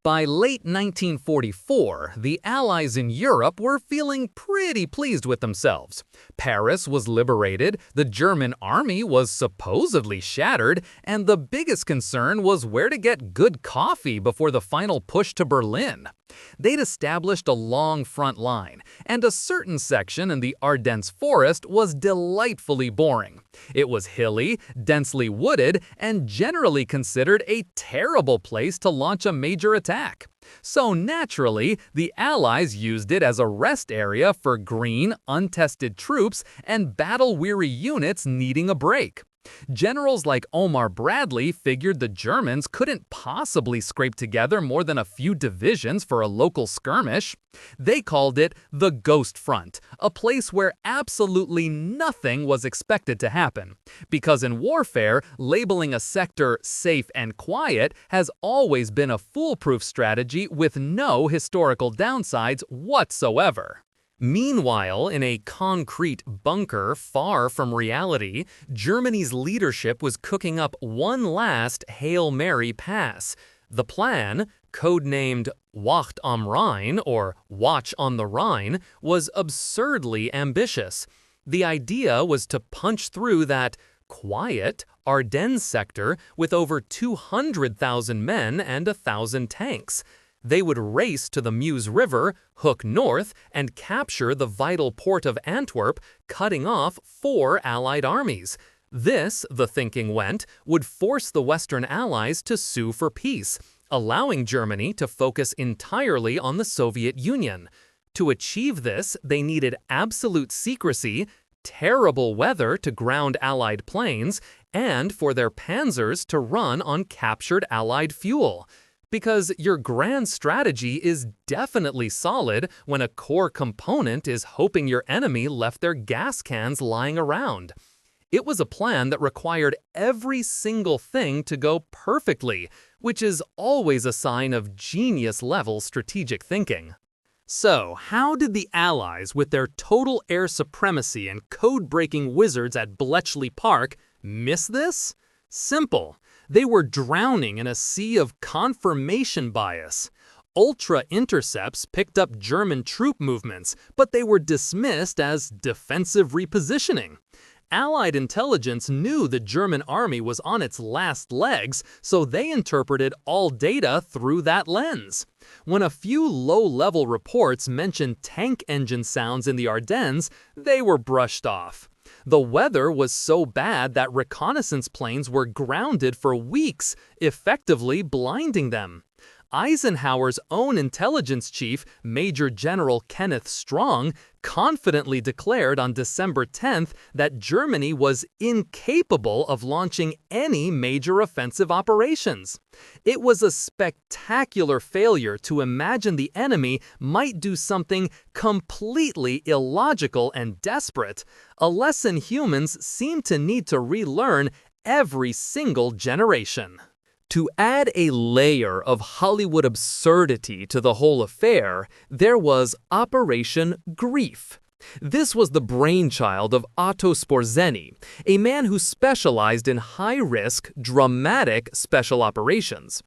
By late 1944, the Allies in Europe were feeling pretty pleased with themselves. Paris was liberated, the German army was supposedly shattered, and the biggest concern was where to get good coffee before the final push to Berlin. They'd established a long front line, and a certain section in the Ardennes forest was delightfully boring. It was hilly, densely wooded, and generally considered a terrible place to launch a major attack. So naturally, the Allies used it as a rest area for green, untested troops and battle-weary units needing a break. Generals like Omar Bradley figured the Germans couldn't possibly scrape together more than a few divisions for a local skirmish. They called it the Ghost Front, a place where absolutely nothing was expected to happen. Because in warfare, labeling a sector safe and quiet has always been a foolproof strategy with no historical downsides whatsoever. Meanwhile, in a concrete bunker far from reality, Germany's leadership was cooking up one last Hail Mary pass. The plan, codenamed Wacht am Rhein, or Watch on the Rhine, was absurdly ambitious. The idea was to punch through that quiet Ardennes sector with over 200,000 men and 1,000 tanks. They would race to the Meuse River, hook north, and capture the vital port of Antwerp, cutting off 4 Allied armies. This, the thinking went, would force the Western Allies to sue for peace, allowing Germany to focus entirely on the Soviet Union. To achieve this, they needed absolute secrecy, terrible weather to ground Allied planes, and for their panzers to run on captured Allied fuel. Because your grand strategy is definitely solid when a core component is hoping your enemy left their gas cans lying around. It was a plan that required every single thing to go perfectly, which is always a sign of genius-level strategic thinking. So, how did the Allies, with their total air supremacy and code-breaking wizards at Bletchley Park, miss this? Simple. They were drowning in a sea of confirmation bias. Ultra-intercepts picked up German troop movements, but they were dismissed as defensive repositioning. Allied intelligence knew the German army was on its last legs, so they interpreted all data through that lens. When a few low-level reports mentioned tank engine sounds in the Ardennes, they were brushed off. The weather was so bad that reconnaissance planes were grounded for weeks, effectively blinding them. Eisenhower's own intelligence chief, Major General Kenneth Strong, confidently declared on December 10th that Germany was incapable of launching any major offensive operations. It was a spectacular failure to imagine the enemy might do something completely illogical and desperate, a lesson humans seem to need to relearn every single generation. To add a layer of Hollywood absurdity to the whole affair, there was Operation Grief. This was the brainchild of Otto Sporzeny, a man who specialized in high-risk, dramatic special operations.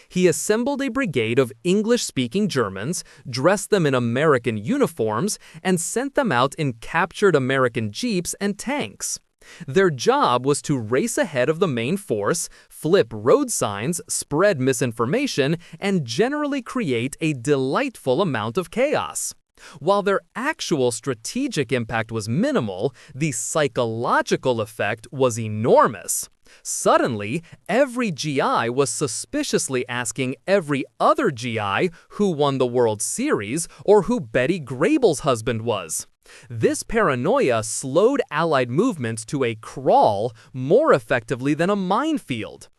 He assembled a brigade of English-speaking Germans, dressed them in American uniforms, and sent them out in captured American jeeps and tanks. Their job was to race ahead of the main force, flip road signs, spread misinformation, and generally create a delightful amount of chaos. While their actual strategic impact was minimal, the psychological effect was enormous. Suddenly, every GI was suspiciously asking every other GI who won the World Series or who Betty Grable's husband was. This paranoia slowed Allied movements to a crawl more effectively than a minefield.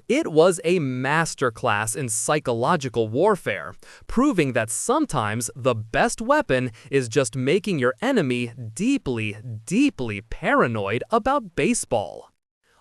It was a masterclass in psychological warfare, proving that sometimes the best weapon is just making your enemy deeply, deeply paranoid about baseball.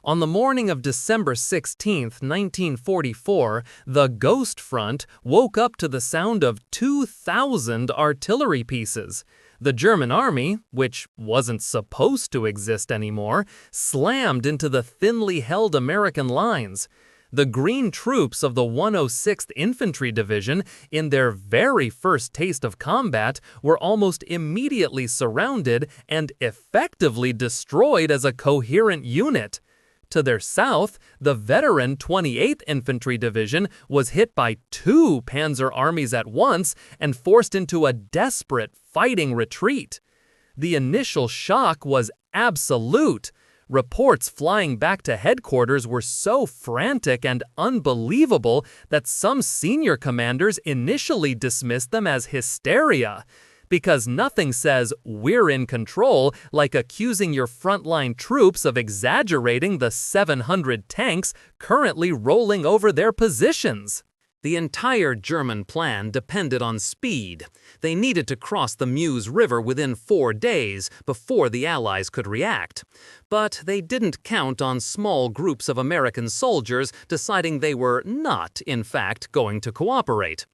On the morning of December 16, 1944, the Ghost Front woke up to the sound of 2,000 artillery pieces. The German army, which wasn't supposed to exist anymore, slammed into the thinly held American lines. The Green troops of the 106th Infantry Division, in their very first taste of combat, were almost immediately surrounded and effectively destroyed as a coherent unit. To their south, the veteran 28th Infantry Division was hit by two Panzer armies at once and forced into a desperate fighting retreat. The initial shock was absolute. Reports flying back to headquarters were so frantic and unbelievable that some senior commanders initially dismissed them as hysteria. Because nothing says "we're in control" like accusing your frontline troops of exaggerating the 700 tanks currently rolling over their positions. The entire German plan depended on speed. They needed to cross the Meuse River within 4 days before the Allies could react. But they didn't count on small groups of American soldiers deciding they were not, in fact, going to cooperate.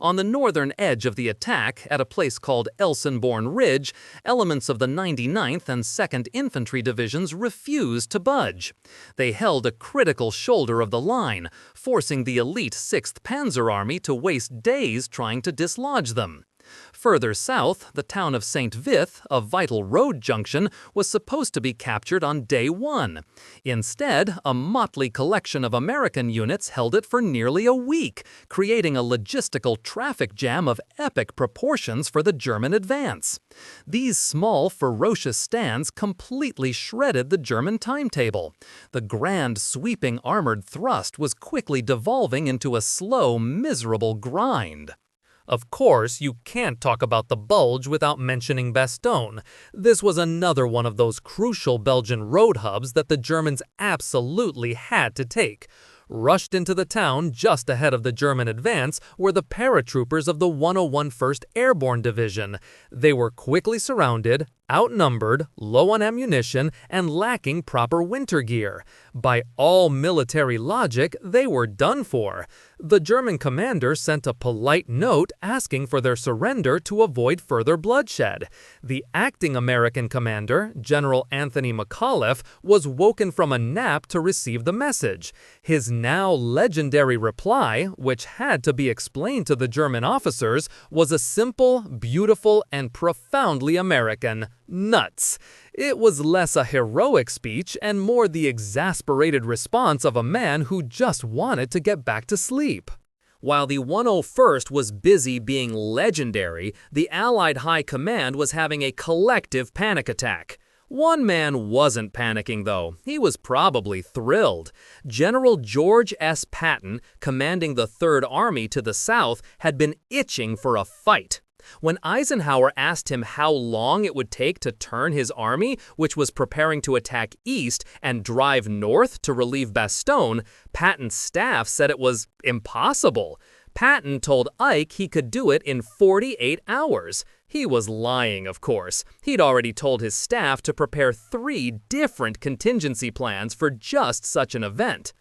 On the northern edge of the attack, at a place called Elsenborn Ridge, elements of the 99th and 2nd Infantry Divisions refused to budge. They held a critical shoulder of the line, forcing the elite 6th Panzer Army to waste days trying to dislodge them. Further south, the town of St. Vith, a vital road junction, was supposed to be captured on day 1. Instead, a motley collection of American units held it for nearly a week, creating a logistical traffic jam of epic proportions for the German advance. These small, ferocious stands completely shredded the German timetable. The grand, sweeping armored thrust was quickly devolving into a slow, miserable grind. Of course, you can't talk about the Bulge without mentioning Bastogne. This was another one of those crucial Belgian road hubs that the Germans absolutely had to take. Rushed into the town just ahead of the German advance were the paratroopers of the 101 1st Airborne Division. They were quickly surrounded, outnumbered, low on ammunition, and lacking proper winter gear. By all military logic, they were done for. The German commander sent a polite note asking for their surrender to avoid further bloodshed. The acting American commander, General Anthony McAuliffe, was woken from a nap to receive the message. His now legendary reply, which had to be explained to the German officers, was a simple, beautiful, and profoundly American: nuts. It was less a heroic speech and more the exasperated response of a man who just wanted to get back to sleep. While the 101st was busy being legendary, the Allied High Command was having a collective panic attack. One man wasn't panicking, though. He was probably thrilled. General George S. Patton, commanding the 3rd Army to the south, had been itching for a fight. When Eisenhower asked him how long it would take to turn his army, which was preparing to attack east, and drive north to relieve Bastogne, Patton's staff said it was impossible. Patton told Ike he could do it in 48 hours. He was lying, of course. He'd already told his staff to prepare 3 different contingency plans for just such an event.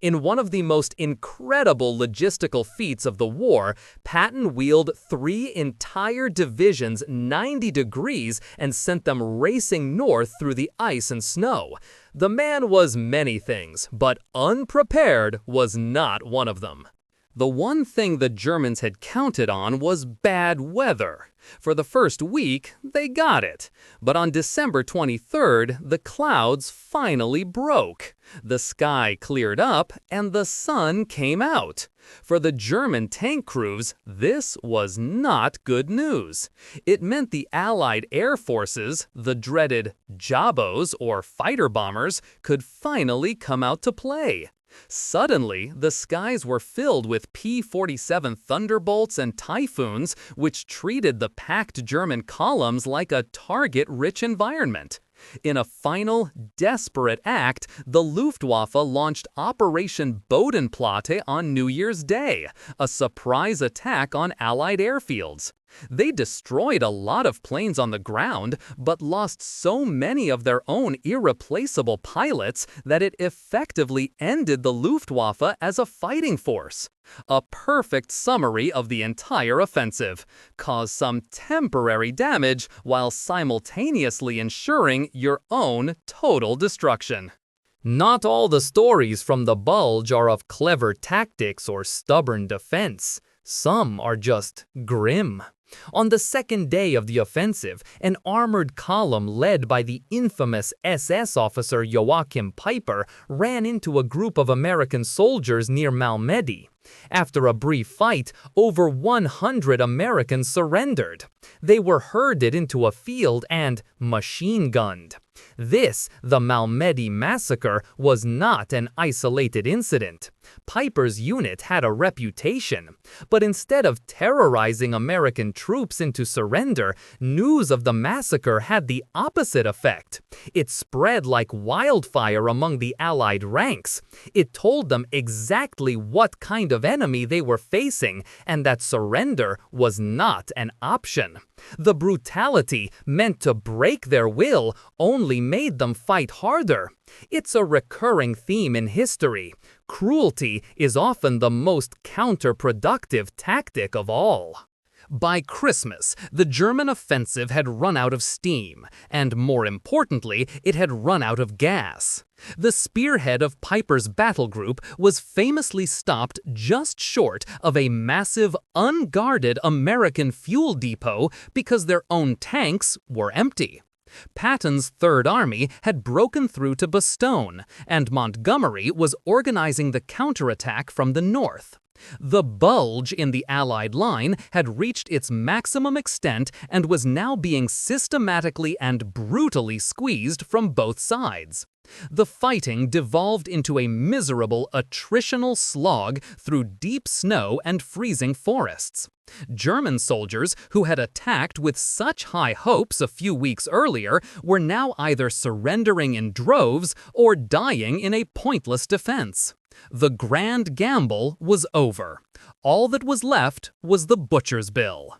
In one of the most incredible logistical feats of the war, Patton wheeled 3 entire divisions 90 degrees and sent them racing north through the ice and snow. The man was many things, but unprepared was not one of them. The one thing the Germans had counted on was bad weather. For the first week, they got it. But on December 23rd, the clouds finally broke. The sky cleared up, and the sun came out. For the German tank crews, this was not good news. It meant the Allied air forces, the dreaded Jabos or fighter bombers, could finally come out to play. Suddenly, the skies were filled with P-47 Thunderbolts and Typhoons, which treated the packed German columns like a target-rich environment. In a final, desperate act, the Luftwaffe launched Operation Bodenplatte on New Year's Day, a surprise attack on Allied airfields. They destroyed a lot of planes on the ground, but lost so many of their own irreplaceable pilots that it effectively ended the Luftwaffe as a fighting force. A perfect summary of the entire offensive. Cause some temporary damage while simultaneously ensuring your own total destruction. Not all the stories from the Bulge are of clever tactics or stubborn defense. Some are just grim. On the second day of the offensive, an armored column led by the infamous SS officer Joachim Peiper ran into a group of American soldiers near Malmedy. After a brief fight, over 100 Americans surrendered. They were herded into a field and machine-gunned. This, the Malmedy massacre, was not an isolated incident. Piper's unit had a reputation. But instead of terrorizing American troops into surrender, news of the massacre had the opposite effect. It spread like wildfire among the Allied ranks. It told them exactly what kind of enemy they were facing and that surrender was not an option. The brutality, meant to break their will, only made them fight harder. It's a recurring theme in history. Cruelty is often the most counterproductive tactic of all. By Christmas, the German offensive had run out of steam, and more importantly, it had run out of gas. The spearhead of Peiper's battle group was famously stopped just short of a massive, unguarded American fuel depot because their own tanks were empty. Patton's Third Army had broken through to Bastogne, and Montgomery was organizing the counterattack from the north. The bulge in the Allied line had reached its maximum extent and was now being systematically and brutally squeezed from both sides. The fighting devolved into a miserable attritional slog through deep snow and freezing forests. German soldiers who had attacked with such high hopes a few weeks earlier were now either surrendering in droves or dying in a pointless defense. The grand gamble was over. All that was left was the butcher's bill.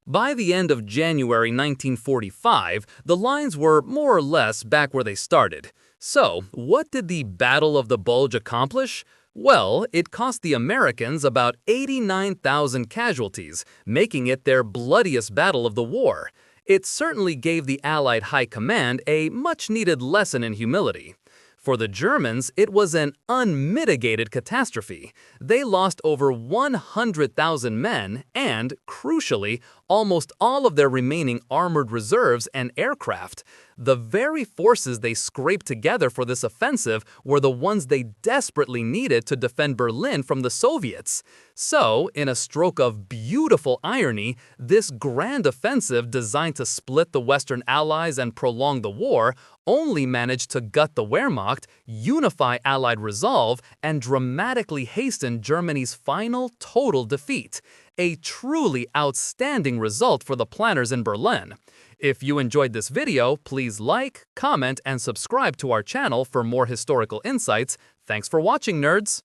By the end of January 1945, the lines were more or less back where they started. So, what did the Battle of the Bulge accomplish? Well, it cost the Americans about 89,000 casualties, making it their bloodiest battle of the war. It certainly gave the Allied High Command a much-needed lesson in humility. For the Germans, it was an unmitigated catastrophe. They lost over 100,000 men and, crucially, almost all of their remaining armored reserves and aircraft. The very forces they scraped together for this offensive were the ones they desperately needed to defend Berlin from the Soviets. So, in a stroke of beautiful irony, this grand offensive designed to split the Western Allies and prolong the war only managed to gut the Wehrmacht, unify Allied resolve, and dramatically hasten Germany's final total defeat. A truly outstanding result for the planners in Berlin. If you enjoyed this video, please like, comment, and subscribe to our channel for more historical insights. Thanks for watching, nerds!